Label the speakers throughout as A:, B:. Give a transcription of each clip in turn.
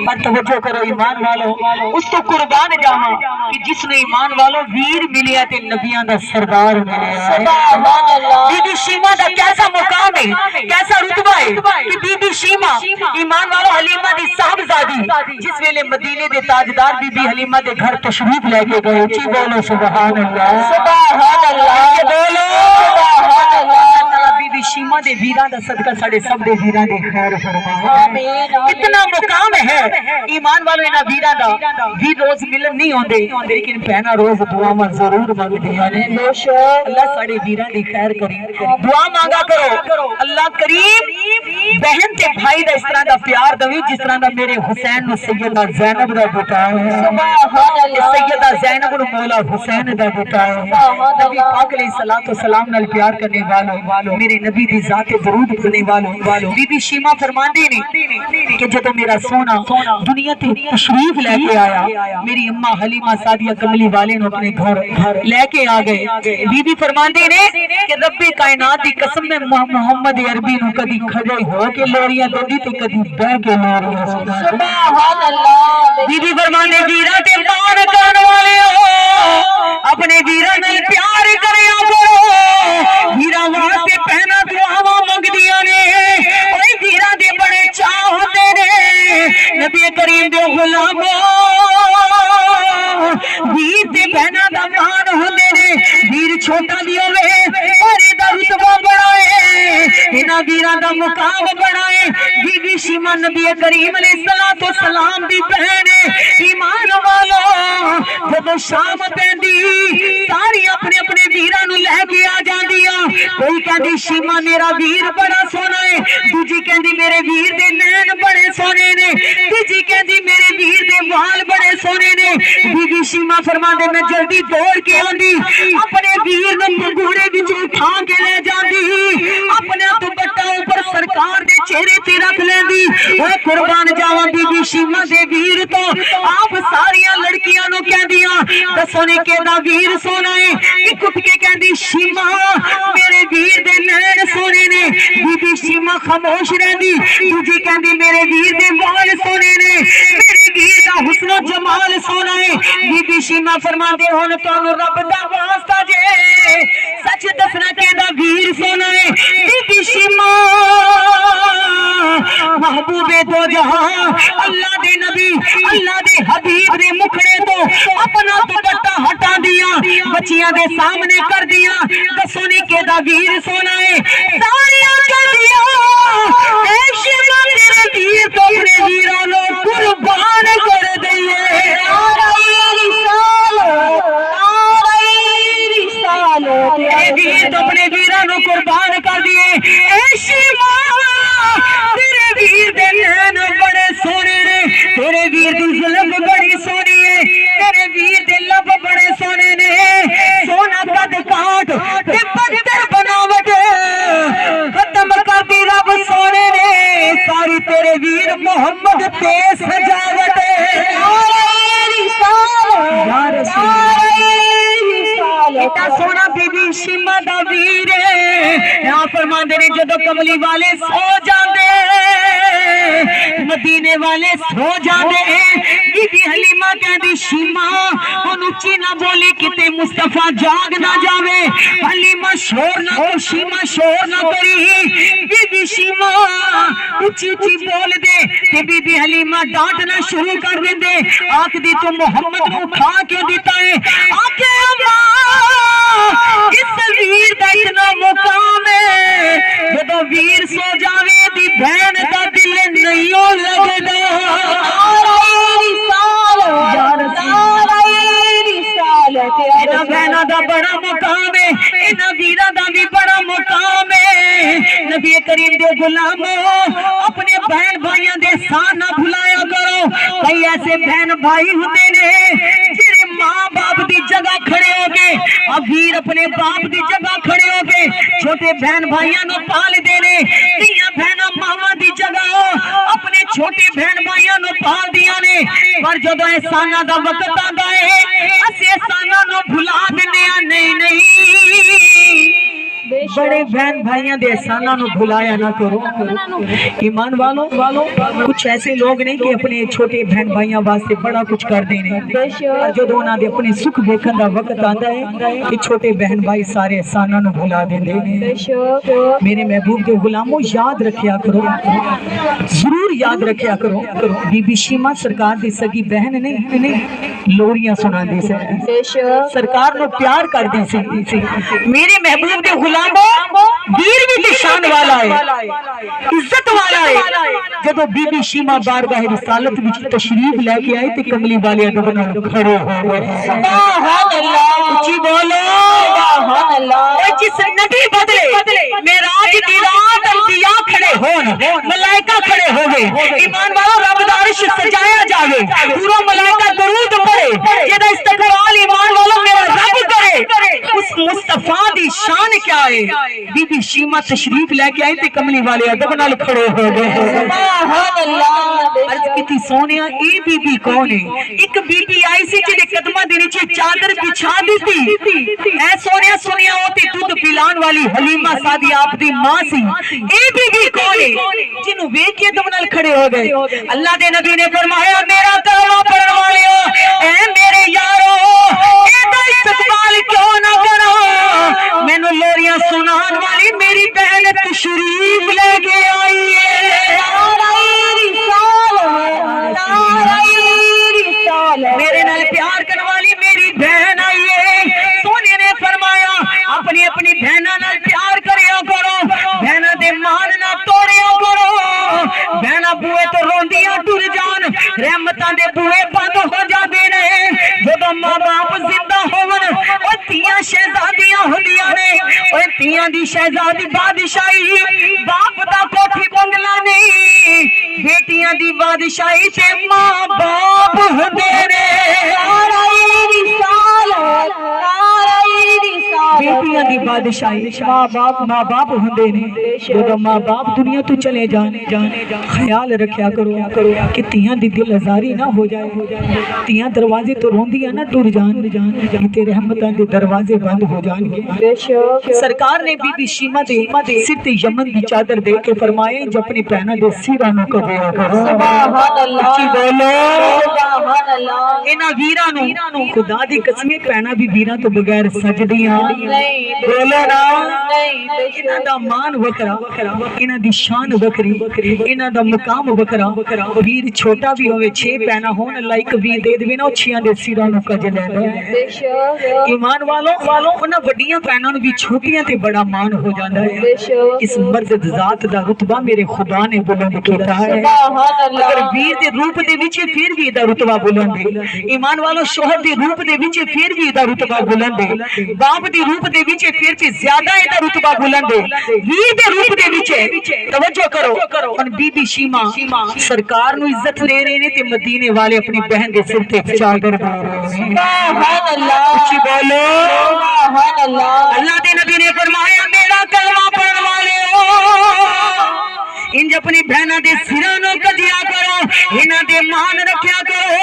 A: پر توجہ کرو ایمان والو اس تو قربان جاواں کہ جس نے ایمان والو ویر ملیا تے نبیاں دا سردار ملیا سبحان اللہ بی بی شیما دا کیسا مقام ہے کیسا رتبہ ہے کہ بی بی شیما ایمان والو حلیمہ دی صاحبزادی جس ویلے مدینے دے تاجدار بی بی حلیمہ دے گھر تشریف لے کے گئے اچھی بولو سبحان اللہ سبحان اللہ بولو سبحان اللہ بی بی شیما دے ویراں دا صدقہ ساڈے سب دے ویراں دے خیر فرمائے آمین کتنا مقام ہے ایمان والو انہاں ویراں دا بھی روز ملن نہیں ہوندے لیکن بہناں روز دعاواں ضرور مانگدیاں نے اللہ ساڈے ویراں دی خیر کرے دعا مانگا کرو اللہ کریم بہن تے بھائی دا اس طرح دا پیار دوی جس طرح دا میرے حسین نو سیدہ زینب دا بیٹا ہے سبحان اللہ سیدہ زینب نو مولا حسین دا بیٹا ہے نبی پاک علیہ الصلوۃ والسلام نال پیار کرنے والوں میرے نبی دی ذات درود پڑھنے والوں بی بی شیما فرماندی نے کہ جدوں میرا سونا دنیا تے تشریف لے کے آیا میری اماں حلیمہ سعدیہ کملی والے نو اپنے گھر لے کے آ گئے بی بی فرماندی نے کہ رب کائنات دی قسم میں محمد عربی نو کدی کھڑے ہو کے لوریاں دیندی تے کدی بہ کے لوریاں سبحان اللہ بی بی فرماندے ویراں تے مان کرن والے ہو اپنے ویراں نال پیار کریا کرو ویراں واسطے پہنا دعاواں منگدیاں نے اوے ویراں دے بڑے چاہ ہوندے نے نبی کریم دے غلامو ویر تے بہنا دا مان ہوندے نے ویر چھوٹا بھی ہوے پر دا رتبہ بڑا ہے انہاں ویراں دا مقام بڑا ہے بی بی شیما نبی کریم علیہ الصلوۃ والسلام دی بہن ہے ایمان والو جب شام پیندی ساری اپنے اپنے ویراں نو لے کے آ جاندیاں کوئی کہندی شیما میرا ویر بڑا سونا ہے دوجی کہندی میرے ویر دے نین بڑے سونے نے تیجی کہندی میرے ویر دے وال بڑے سونے نے بی بی شیما فرماندے میں جلدی دوڑ کے آندی اپنے ویر نو منگوڑے وچ اٹھا کے لے جاندی اپنے دوپٹہ اوپر سرکار دے چہرے تے رکھ لیندی اوے قربان جاواں بی بی شیما دے ویر تو آپ ساریاں لڑکیاں نو کہندیاں دسو نے کیدا ویر سونا ہے اک اٹھ کے کہندی شیما میرے ویر دے نین سونے نے بی بی شیما خاموش رہندی دوجی کہندی میرے ویر دے وال سونے نے میرے ویر دا حسن و جمال سونا ہے بی بی شیما فرماندے ہن تانوں رب دا واسطہ جے سچ دسنا کیدا ویر سونا ہے بی بی شیما محبوب دو جہاں اللہ دے نبی اللہ دے حبیب دے مکھڑے تو اپنا دوپٹہ ہٹا دیا بچیاں دے سامنے کر دیا دسو نی کیدا ویر سونا ہے ساریاں کہہ دیا اے شیما تیرے ویر تو اپنے ویراں نو قربان کر دئیے اے ویر تو اپنے ویراں نو قربان کر دیے اے شیما تیرے ویر دے نین بڑے سونے نے تیرے ویر دی زلف بڑی سونی ہے تیرے ویر دے لب بڑے سونے نے سونا قد کاٹ تے پتھر بناوٹ ختم کر دی رب سونے نے ساری تیرے ویر محمد تے سجاوٹ ایڈا سونا بی بی شیما دا ویر یہاں فرماندے نے جدو کملی والے سو جاندے مدینے والے سو جاندے بی بی حلیمہ کہندی شیما ہن اچھی نہ بولی کتے مصطفیٰ جاگ نہ جاوے حلیمہ شور نہ کرو شیما شور نہ کری بی بی شیما اچھی اچھی بول دے تے بی بی حلیمہ ڈانٹنا شروع کر دے آکھ دی تو محمد کو کھا کیوں دیتا ہے آکھے اس ویر دا اتنا مقام ہے جدو ویر سو جاوے دی بہن دا دل نہیں لگدا اینا بہنہ دا بڑا مقام ہے اینا ویرہ دا بھی بڑا مقام ہے نبی کریم دے غلاموں اپنے بہن بھائیاں دے ساتھ نہ بھلایا کرو کئی ایسے بہن بھائی ہوتے نے جنہیں ماں باپ دی جگہ کھڑے ہو گے اب ویر اپنے باپ دی جگہ کھڑے ہو گے چھوٹے بہن بھائیاں نو پال دینے تیاں بہنہ ماما دی جگہ اپنے چھوٹے بہن بھائیاں نو پال دیا نے پر جدو احسانہ دا وقت آندا ہے اسے احسانہ نو بھلا دینے نہیں بڑے بہن بھائیاں دے احساناں نو بھلایا نہ کرو ایمان والو کچھ ایسے لوگ نہیں کہ اپنے چھوٹے بہن بھائیاں واسطے بڑا کچھ کر دینے جدوں انہاں دے اپنے سکھ دیکھن دا وقت آندا ہے کہ چھوٹے بہن بھائی سارے احساناں نو بھلا دیندے نے میرے محبوب دے غلاموں یاد رکھیا کرو ضرور یاد رکھیا کرو بی بی شیما سرکار دی سگی بہن نہیں لوریاں سناندی سی سرکار نو پیار کردی سی میرے محبوب دے غلاموں ویر بھی تے شان والا ہے عزت والا ہے جدو بی بی شیما بارگاہ رسالت وچ تشریف لے کے آئی تے کملی والے ادب نال کھڑے ہو گئے سبحان اللہ اچھی بولو سبحان اللہ اے جس نبی بدلے معراج دی رات انبیاء کھڑے ہون ملائکہ کھڑے ہو گئے ایمان والو رب دا عرش سجایا جاوے پورا ملائکہ درود پڑھے جدا استقبال ایمان والو میرا رب کرے اس مصطفیٰ دی شان کیا ہے بی بی شیما تشریف لے کے آئی تے کملی والے ادب نال کھڑے ہو گئے سبحان اللہ عرض کیتی سونیا اے بی بی کون ہے ایک بی بی آئی سی جے قدماں دے نیچے چادر بچھا دتی اے سونیا سونیا او تے دودھ پلان والی حلیمہ سعدی آپ دی ماں سی اے بی بی کون ہے جنوں ویکھ کے ادب نال کھڑے ہو گئے اللہ دے نبی نے فرمایا میرا کلمہ پڑھن والےو اے میرے یارو اے دا استقبال کیوں نہ کرو مینوں لوریاں سنان والی میری بہن تشریف لے کے آئی ہے میرے نال پیار کرنے والی میری بہن آئی ہے سونے نے فرمایا اپنی اپنی بہناں نال پیار کریا کرو بہناں دے مان نہ توڑیا کرو بہناں بوئے تو روندیاں ٹر جان رحمتاں دے بوئے بند ہو جاندے نے جدوں ماں باپ زندہ ہون او تیاں شہزادیاں ہوندیاں نے او تیاں دی شہزادی بادشاہی باپ دا کوٹھی بنگلہ نہیں بیٹیاں دی بادشاہی تے ماں باپ ہوندے نے بیٹیاں دی بادشاہی ماں باپ ہوندے نے جدوں ماں باپ دنیا تو چلے جان خیال رکھیا کرو کہ تیاں دی دل آزاری نہ ہو جائے تیاں دروازے تو روندیاں نہ ٹر جان تے رحمتاں دے دروازے بند ہو جان گے سرکار نے بی بی شیما دے سر تے یمن دی چادر دے کے فرمائے جو اپنی بہناں دے سراں نوں کبیا کرو سبحان اللہ اچھی بولو سبحان اللہ انہاں ویراں نوں خدا دی قسم بہناں بھی ویراں تو بغیر سجدیاں نہیں بولو نا انہاں دا مان وکھرا انہاں دی شان وکھری انہاں دا مقام وکھرا ویر چھوٹا بھی ہوے 6 بہناں ہون اللہ ایک ویر دے دے نا او 6 دے سراں نوں کج لیندا ہے ایمان والو انہاں وڈیاں بہناں نوں بھی چھوٹیاں تے بڑا مان ہو جاندا ہے اس مرد ذات دا رتبہ میرے خدا نے بلند کیتا ہے اگر ویر دے روپ دے وچ پھر بھی دا رتبہ بلند ہے ایمان والو شوہر دے روپ دے وچ پھر بھی دا رتبہ بلند ہے باپ دے روپ دے وچ پھر بھی زیادہ ہے دا رتبہ بلند ہے ویر دے روپ دے وچ توجہ کرو ان بی بی شیما سرکار نو عزت دے رہے نے تے مدینے والے اپنی بہن دے سر تے چادر دے رہے ہیں سبحان اللہ اچھی بولو سبحان اللہ اللہ دے نبی نے فرمایا میرا کلمہ پڑھن والےو انج اپنی بہناں دے سراں نوں کجیا کرو انہاں دے مان رکھیا کرو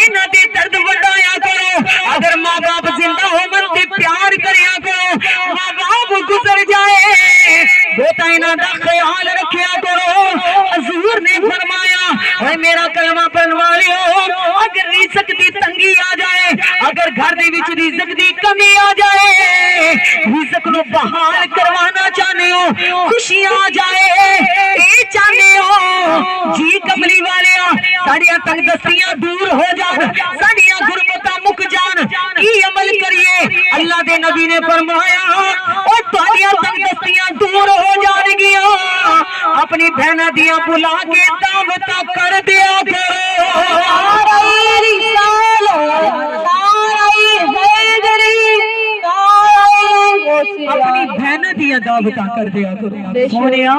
A: انہاں دے درد وڈایا کرو اگر ماں باپ زندہ ہون تے پیار کریا کرو ماں باپ گزر جائے بیٹا انہاں دا خیال رکھیا کرو حضور نے فرمایا اے میرا کلمہ پڑھن والےو اگر رزق دی تنگی آ جائے اگر گھر دے وچ رزق دی کمی آ جائے رزق نو بحال کروانا چاہنے ہو خوشیاں آ جائے اے چاہنے ہو جی کملی والےاں ساڈیاں تنگ دستیاں دور ہو جان ساڈیاں غربتاں مک جان کی عمل کریے اللہ دے نبی نے فرمایا او تہاڈیاں تنگ دستیاں دور ہو جان گیاں اپنی بہناں دیاں بلا کے دعوتاں کر دیا کرو اپنی بہناں دیاں دعوتاں کر دیا کرو سونیا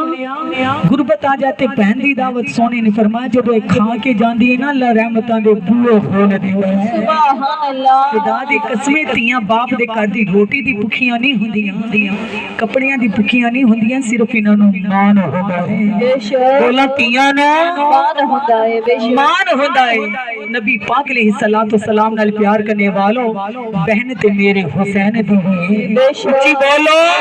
A: غربت آ جاتے بہن دی دعوت سونے نے فرمایا جدو ایک کھا کے جاندی ہے نا اللہ رحمتاں دے بوئے کھول دیندا ہے سبحان اللہ خدا دی قسمیں تیاں باپ دے گھر دی روٹی دی بھکھیاں نہیں ہوندیاں کپڑیاں دی بھکھیاں نہیں ہوندیاں صرف انہاں نوں مان ہوندا ہے بے شک بولا تیاں نوں مان ہوندا ہے بے شک مان ہوندا ہے نبی پاک علیہ الصلوۃ والسلام نال پیار کرنے والوں بہن تے میرے حسین دی بے شک بولو